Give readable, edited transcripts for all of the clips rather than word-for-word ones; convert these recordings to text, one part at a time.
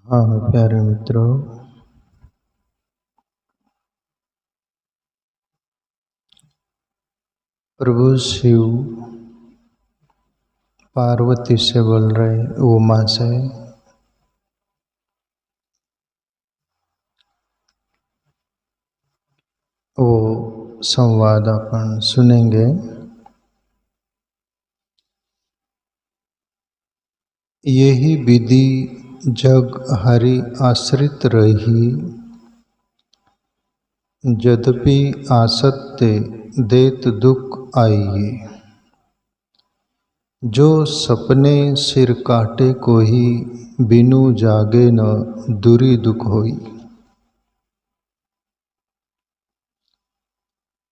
हाँ प्यारे मित्रों, प्रभु शिव पार्वती से बोल रहे, उमा से। वो संवाद अपन सुनेंगे। यही विधि जग हरि आश्रित रही, यद्यपि आसत्य देत दुख आइए। जो सपने सिर काटे को ही, बिनु जागे न दूरी दुख होई।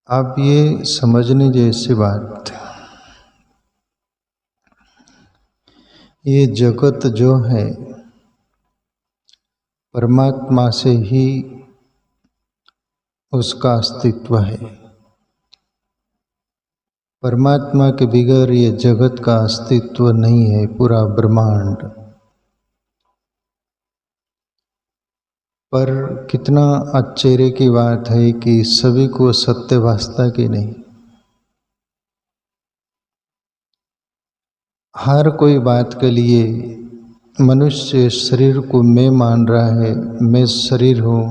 आप ये समझने जैसी बात, ये जगत जो है परमात्मा से ही उसका अस्तित्व है। परमात्मा के बगैर ये जगत का अस्तित्व नहीं है, पूरा ब्रह्मांड। पर कितना आश्चर्य की बात है कि सभी को सत्य भासता कि नहीं। हर कोई बात के लिए मनुष्य शरीर को मैं मान रहा है, मैं शरीर हूँ,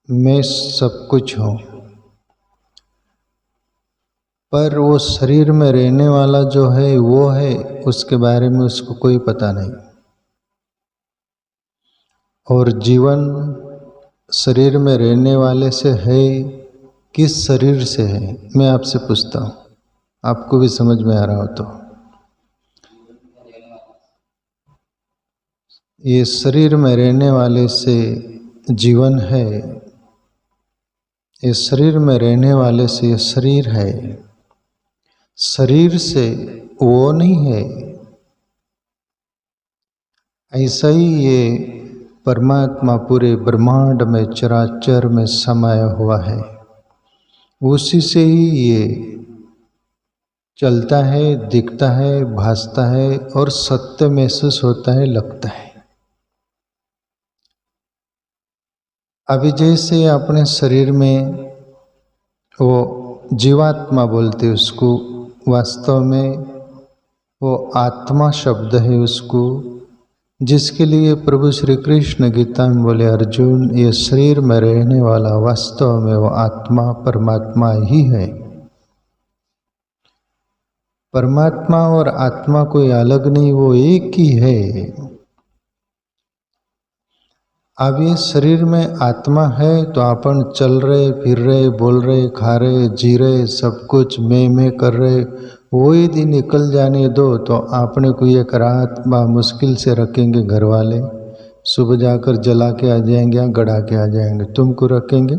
मैं सब कुछ हूँ। पर वो शरीर में रहने वाला जो है वो है, उसके बारे में उसको कोई पता नहीं। और जीवन शरीर में रहने वाले से है, किस शरीर से है, मैं आपसे पूछता हूँ, आपको भी समझ में आ रहा हो तो। ये शरीर में रहने वाले से जीवन है, ये शरीर में रहने वाले से ये शरीर है, शरीर से वो नहीं है। ऐसा ही ये परमात्मा पूरे ब्रह्मांड में चराचर में समाया हुआ है, उसी से ही ये चलता है, दिखता है, भासता है और सत्य महसूस होता है, लगता है। अभी जैसे अपने शरीर में वो जीवात्मा बोलते उसको, वास्तव में वो आत्मा शब्द है उसको, जिसके लिए प्रभु श्री कृष्ण गीता में बोले, अर्जुन ये शरीर में रहने वाला वास्तव में वो आत्मा परमात्मा ही है। परमात्मा और आत्मा कोई अलग नहीं, वो एक ही है। अब ये शरीर में आत्मा है तो अपन चल रहे, फिर रहे, बोल रहे, खा रहे, जी रहे, सब कुछ मैं कर रहे। वो यदि निकल जाने दो तो आपने को एक रात मुश्किल से रखेंगे घर वाले, सुबह जाकर जला के आ जाएंगे या गड़ा के आ जाएंगे, तुमको रखेंगे।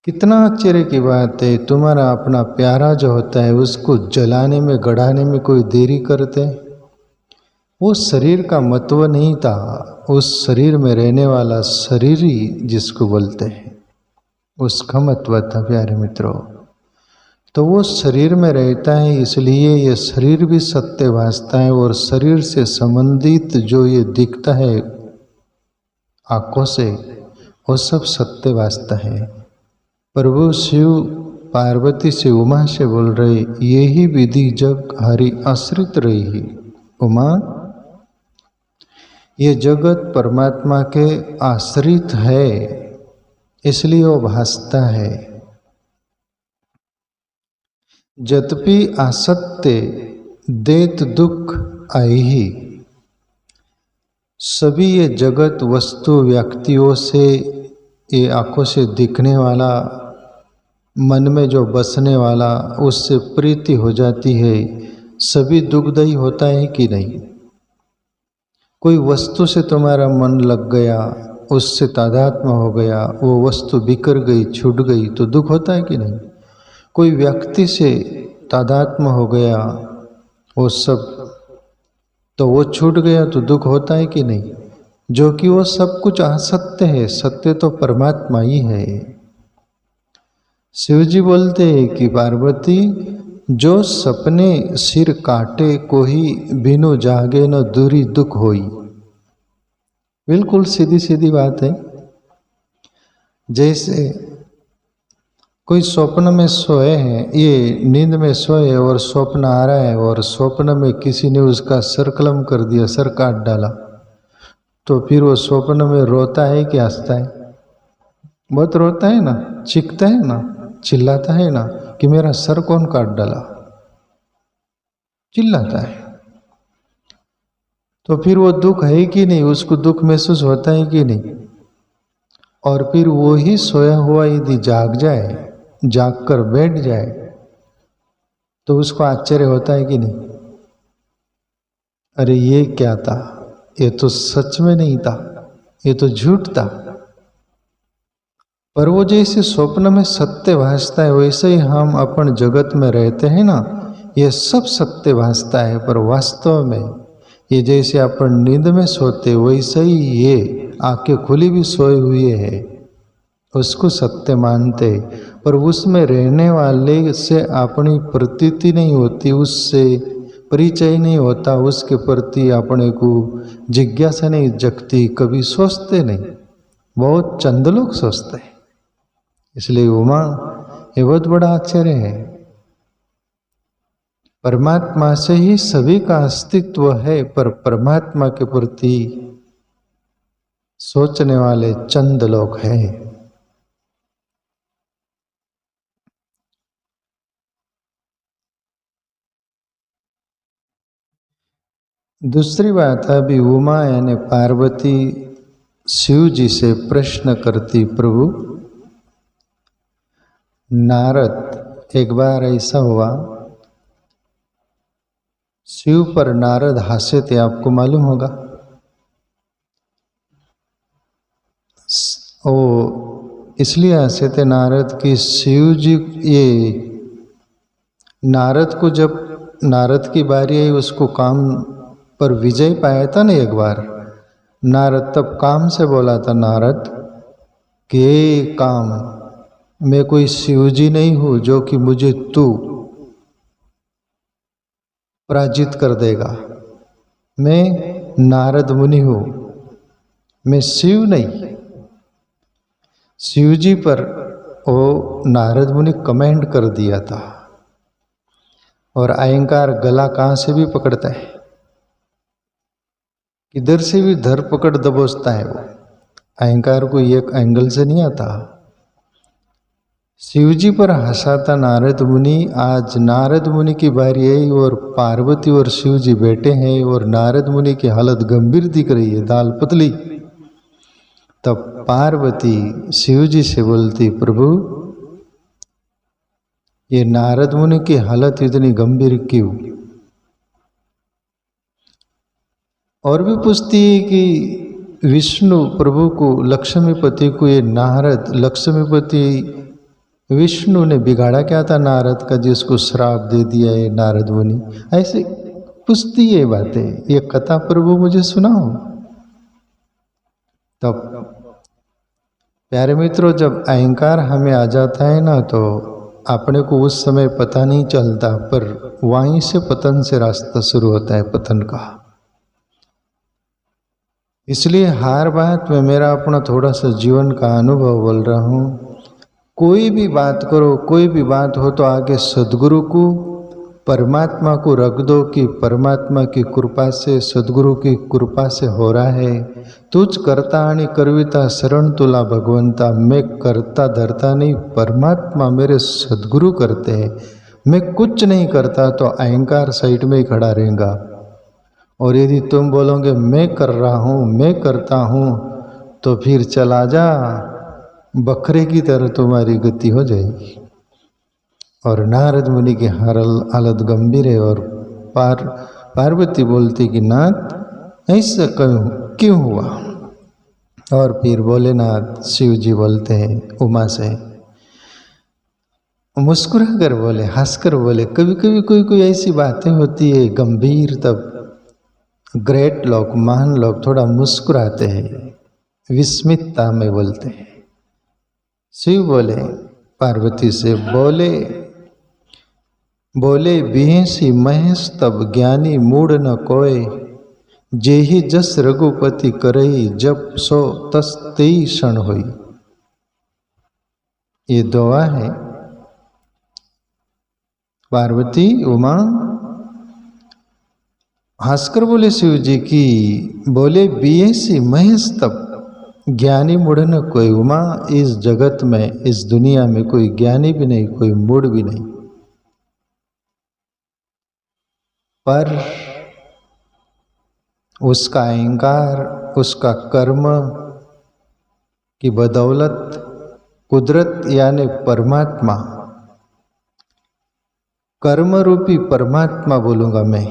कितना आश्चर्य की बात है, तुम्हारा अपना प्यारा जो होता है उसको जलाने में, गड़ाने में कोई देरी करते। वो शरीर का महत्व नहीं था, उस शरीर में रहने वाला शरीर ही जिसको बोलते हैं उसका महत्व था प्यारे मित्रों। तो वो शरीर में रहता है, इसलिए ये शरीर भी सत्य भासता है। और शरीर से संबंधित जो ये दिखता है आंखों से, वो सब सत्य भासता है। प्रभु शिव पार्वती से, उमा से बोल रहे, यही विधि जग हरि आश्रित रही। उमा, ये जगत परमात्मा के आश्रित है, इसलिए वो भासता है। यद्यपि असत्य देत दुख आइहि। सभी ये जगत वस्तु व्यक्तियों से, ये आंखों से दिखने वाला, मन में जो बसने वाला, उससे प्रीति हो जाती है, सभी दुखदायी होता है कि नहीं। कोई वस्तु से तुम्हारा मन लग गया, उससे तादात्म्य हो गया, वो वस्तु बिखर गई, छूट गई तो दुख होता है कि नहीं। कोई व्यक्ति से तादात्म्य हो गया, वो सब तो वो छूट गया तो दुख होता है कि नहीं। जो कि वो सब कुछ असत्य है, सत्य तो परमात्मा ही है। शिव जी बोलते हैं कि पार्वती जो सपने सिर काटे कोही बिनु जागे न दूरी दुख होई। बिल्कुल सीधी सीधी बात है। जैसे कोई स्वप्न में सोए हैं, ये नींद में सोए और स्वप्न आ रहा है और स्वप्न में किसी ने उसका सर कलम कर दिया, सर काट डाला, तो फिर वो स्वप्न में रोता है कि हंसता है? बहुत रोता है ना, चीखता है ना, चिल्लाता है ना कि मेरा सर कौन काट डाला, चिल्लाता है। तो फिर वो दुख है कि नहीं, उसको दुख महसूस होता है कि नहीं? और फिर वो ही सोया हुआ यदि जाग जाए, जाग कर बैठ जाए, तो उसको आश्चर्य होता है कि नहीं? अरे ये क्या था, ये तो सच में नहीं था, ये तो झूठ था। पर वो जैसे स्वप्न में सत्य भासता है, वैसे ही हम अपन जगत में रहते हैं ना, ये सब सत्य भासता है, पर वास्तव में ये जैसे अपन नींद में सोते वैसे ही ये आंखें खुली भी सोए हुए है, उसको सत्य मानते, पर उसमें रहने वाले से अपनी प्रतीति नहीं होती, उससे परिचय नहीं होता, उसके प्रति अपने को जिज्ञासा नहीं जगती, कभी सोचते नहीं। बहुत चंद लोग सोचते हैं। इसलिए उमा ये बहुत बड़ा आश्चर्य है। परमात्मा से ही सभी का अस्तित्व है, पर परमात्मा के प्रति सोचने वाले चंद लोग हैं। दूसरी बात है, अभी उमा यानी पार्वती शिव जी से प्रश्न करती, प्रभु नारद, एक बार ऐसा हुआ शिव पर नारद हासे थे, आपको मालूम होगा। ओ इसलिए हंसे थे नारद कि शिव जी, ये नारद को जब नारद की बारी आई, उसको काम पर विजय पाया था ना एक बार, नारद तब काम से बोला था, नारद कि काम, मैं कोई शिव जी नहीं हूँ जो कि मुझे तू पराजित कर देगा। मैं नारद मुनि हूँ, मैं शिव नहीं। शिव जी पर वो नारद मुनि कमेंट कर दिया था। और अहंकार गला कहाँ से भी पकड़ता है, किधर से भी धर पकड़ दबोचता है। वो अहंकार को एक एंगल से नहीं आता। शिव जी पर हंसा था नारद मुनि। आज नारद मुनि की बारी आई और पार्वती और शिव जी बैठे हैं और नारद मुनि की हालत गंभीर दिख रही है, दाल पतली। तब पार्वती शिव जी से बोलती, प्रभु ये नारद मुनि की हालत इतनी गंभीर क्यों? और भी पूछती है कि विष्णु प्रभु को, लक्ष्मीपति को ये नारद, लक्ष्मीपति विष्णु ने बिगाड़ा क्या था नारद का, जिसको श्राप दे दिया है नारद मुनि? ऐसे पूछती है बातें, ये कथा प्रभु मुझे सुनाओ। तब प्यारे मित्रों, जब अहंकार हमें आ जाता है ना, तो अपने को उस समय पता नहीं चलता, पर वहीं से पतन से रास्ता शुरू होता है, पतन का। इसलिए हर बात में मेरा अपना थोड़ा सा जीवन का अनुभव बोल रहा हूँ। कोई भी बात करो, कोई भी बात हो तो आगे सद्गुरु को, परमात्मा को रख दो कि परमात्मा की कृपा से, सद्गुरु की कृपा से हो रहा है। तुझ करता आणि करविता शरण तुला भगवंता, मैं करता धरता नहीं, परमात्मा मेरे सद्गुरु करते हैं। मैं कुछ नहीं करता तो अहंकार साइड में ही खड़ा रहेगा। और यदि तुम बोलोगे मैं कर रहा हूँ, मैं करता हूँ, तो फिर चला जा, बकरे की तरह तुम्हारी गति हो जाएगी। और नारद मुनि की हालत गंभीर है। और पार्वती बोलती कि नाथ ऐसा क्यों हुआ? और फिर भोलेनाथ शिव जी बोलते हैं उमा से, मुस्कुरा कर बोले, हंसकर बोले, कभी कभी कोई ऐसी बातें होती है गंभीर, तब ग्रेट लोग, महान लोग थोड़ा मुस्कुराते हैं, विस्मितता में बोलते हैं। शिव बोले पार्वती से, बोले बोले बिहेसी महेश तब ज्ञानी मूड न कोय, जेहि जस रघुपति करई जब सो तस तेई क्षण होई। ये दुआ है। पार्वती उमा हंसकर बोले शिव जी की, बोले बिहेसी महेश तब ज्ञानी मूढ़ न कोई। उमा, इस जगत में, इस दुनिया में कोई ज्ञानी भी नहीं, कोई मूढ़ भी नहीं, पर उसका अहंकार, उसका कर्म की बदौलत कुदरत यानी परमात्मा, कर्म रूपी परमात्मा बोलूंगा मैं,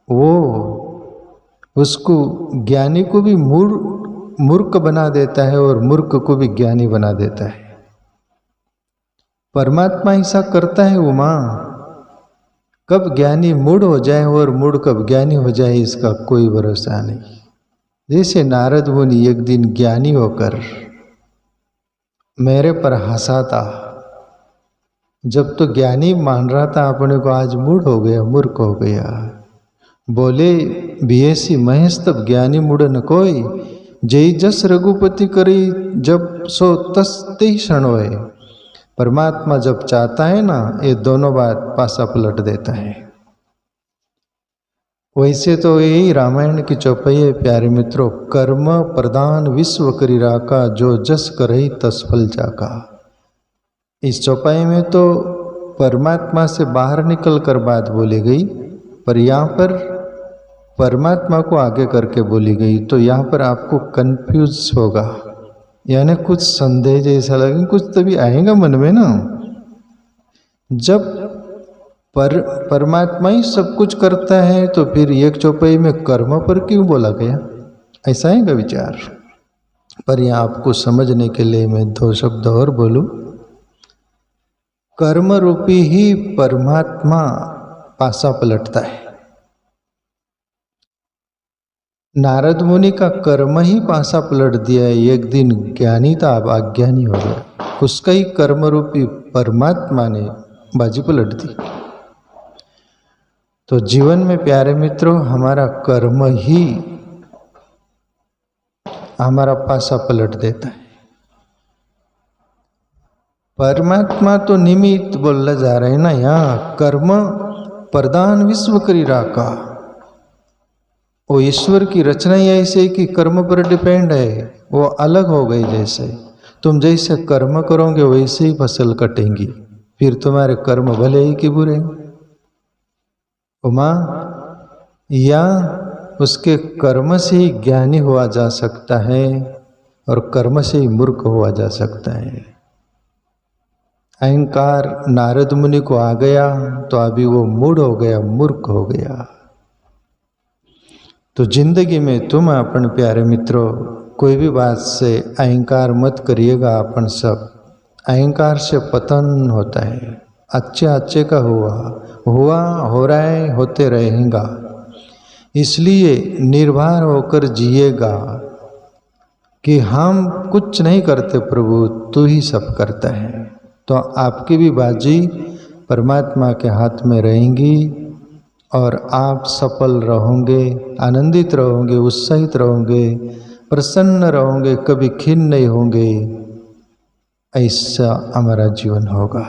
वो उसको ज्ञानी को भी मूर्ख बना देता है और मूर्ख को भी ज्ञानी बना देता है। परमात्मा ऐसा करता है उमा, कब ज्ञानी मूढ़ हो जाए और मूढ़ कब ज्ञानी हो जाए इसका कोई भरोसा नहीं। जैसे नारद मुनि एक दिन ज्ञानी होकर मेरे पर हंसा था, जब तो ज्ञानी मान रहा था अपने को, आज मूढ़ हो गया, मूर्ख हो गया। बोले बिहेसी महेश तब ज्ञानी मूढ़ न कोई, जय जस रघुपति करी जब सो तस ते क्षण होए। परमात्मा जब चाहता है ना, ये दोनों बात पासा पलट देता है। वैसे तो यही रामायण की चौपाई है प्यारे मित्रों, कर्म प्रदान विश्व करी राका, जो जस करही तस फल जाका। इस चौपाई में तो परमात्मा से बाहर निकल कर बात बोली गई, पर यहाँ पर परमात्मा को आगे करके बोली गई, तो यहाँ पर आपको कंफ्यूज होगा, यानी कुछ संदेह जैसा लगे, कुछ तभी आएगा मन में ना। जब परमात्मा ही सब कुछ करता है तो फिर एक चौपाई में कर्म पर क्यों बोला गया, ऐसा है का विचार। पर यह आपको समझने के लिए मैं दो शब्द और बोलूं। कर्म रूपी ही परमात्मा पासा पलटता है। नारद मुनि का कर्म ही पासा पलट दिया है। एक दिन ज्ञानी था, अब अज्ञानी हो गया, उसका ही कर्म रूपी परमात्मा ने बाजी पलट दी। तो जीवन में प्यारे मित्रों, हमारा कर्म ही हमारा पासा पलट देता है। परमात्मा तो निमित्त बोलने जा रहे हैं ना, यहाँ कर्म प्रदान विश्व करी राका। वो ईश्वर की रचना ही ऐसे कि कर्म पर डिपेंड है, वो अलग हो गई। जैसे तुम जैसे कर्म करोगे वैसे ही फसल कटेंगी, फिर तुम्हारे कर्म भले ही कि बुरे। उमा, या उसके कर्म से ही ज्ञानी हुआ जा सकता है और कर्म से ही मूर्ख हुआ जा सकता है। अहंकार नारद मुनि को आ गया तो अभी वो मूढ़ हो गया, मूर्ख हो गया। तो जिंदगी में तुम अपन प्यारे मित्रों कोई भी बात से अहंकार मत करिएगा। अपन सब अहंकार से पतन होता है। अच्छे का हुआ हो रहा है, होते रहेगा। इसलिए निर्भर होकर जिएगा कि हम कुछ नहीं करते प्रभु, तू ही सब करता है। तो आपकी भी बाजी परमात्मा के हाथ में रहेंगी और आप सफल रहोगे, आनंदित रहोगे, उत्साहित रहोगे, प्रसन्न रहोगे, कभी खिन्न नहीं होंगे। ऐसा हमारा जीवन होगा।